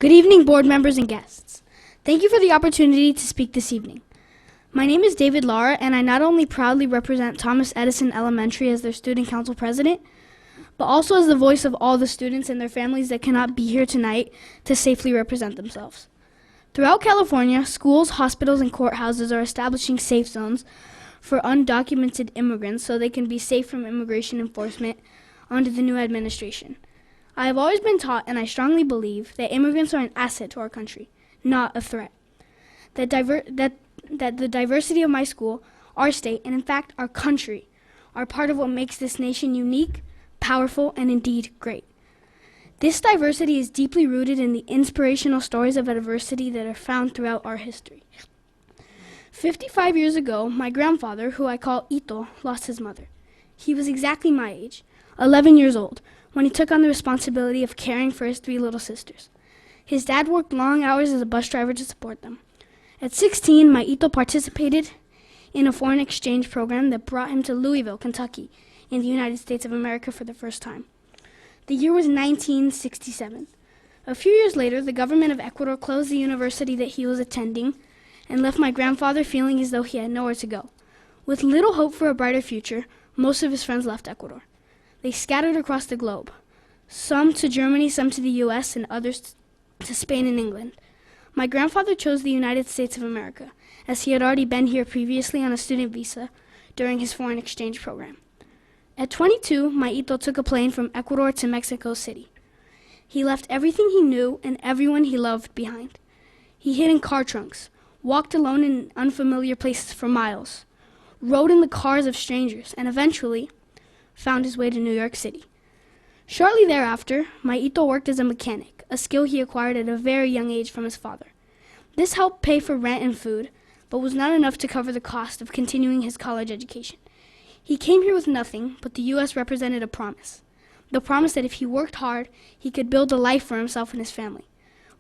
Good evening, board members and guests. Thank you for the opportunity to speak this evening. My name is David Lara, and I not only proudly represent Thomas Edison Elementary as their student council president, but also as the voice of all the students and their families that cannot be here tonight to safely represent themselves. Throughout California, schools, hospitals, and courthouses are establishing safe zones for undocumented immigrants so they can be safe from immigration enforcement under the new administration. I have always been taught, and I strongly believe, that immigrants are an asset to our country, not a threat. That the diversity of my school, our state, and in fact our country, are part of what makes this nation unique, powerful, and indeed great. This diversity is deeply rooted in the inspirational stories of adversity that are found throughout our history. 55 years ago, my grandfather, who I call Ito, lost his mother. He was exactly my age, 11 years old, when he took on the responsibility of caring for his 3 little sisters. His dad worked long hours as a bus driver to support them. At 16, my Ito participated in a foreign exchange program that brought him to Louisville, Kentucky, in the United States of America for the first time. The year was 1967. A few years later, the government of Ecuador closed the university that he was attending and left my grandfather feeling as though he had nowhere to go. With little hope for a brighter future, most of his friends left Ecuador. They scattered across the globe, some to Germany, some to the U.S., and others to Spain and England. My grandfather chose the United States of America, as he had already been here previously on a student visa during his foreign exchange program. At 22, my Ito took a plane from Ecuador to Mexico City. He left everything he knew and everyone he loved behind. He hid in car trunks, walked alone in unfamiliar places for miles, rode in the cars of strangers, and eventually found his way to New York City. Shortly thereafter, my Ito worked as a mechanic, a skill he acquired at a very young age from his father. This helped pay for rent and food, but was not enough to cover the cost of continuing his college education. He came here with nothing, but the U.S. represented a promise. The promise that if he worked hard, he could build a life for himself and his family.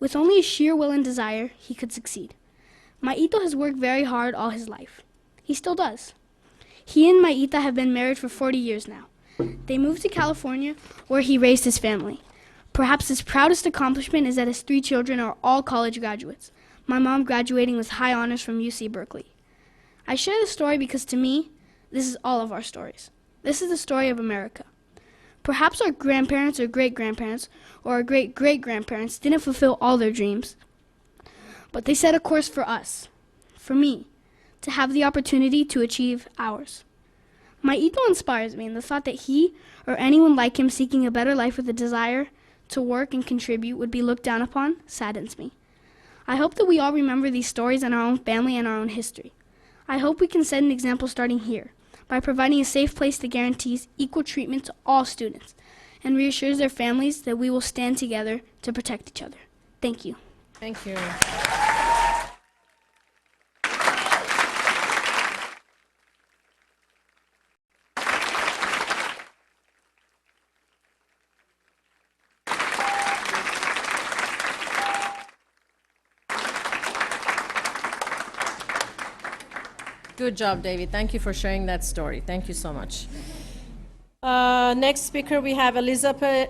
With only a sheer will and desire, he could succeed. My Ito has worked very hard all his life. He still does. He and my Ita have been married for 40 years now. They moved to California, where he raised his family. Perhaps his proudest accomplishment is that his 3 children are all college graduates, my mom graduating with high honors from UC Berkeley. I share this story because to me, this is all of our stories. This is the story of America. Perhaps our grandparents or great-grandparents or our great-great-grandparents didn't fulfill all their dreams, but they set a course for us, for me, to have the opportunity to achieve ours. My Ito inspires me, and the thought that he or anyone like him seeking a better life with a desire to work and contribute would be looked down upon saddens me. I hope that we all remember these stories in our own family and our own history. I hope we can set an example starting here by providing a safe place that guarantees equal treatment to all students and reassures their families that we will stand together to protect each other. Thank you. Thank you. Good job, David. Thank you for sharing that story. Thank you so much. Next speaker, we have Elizabeth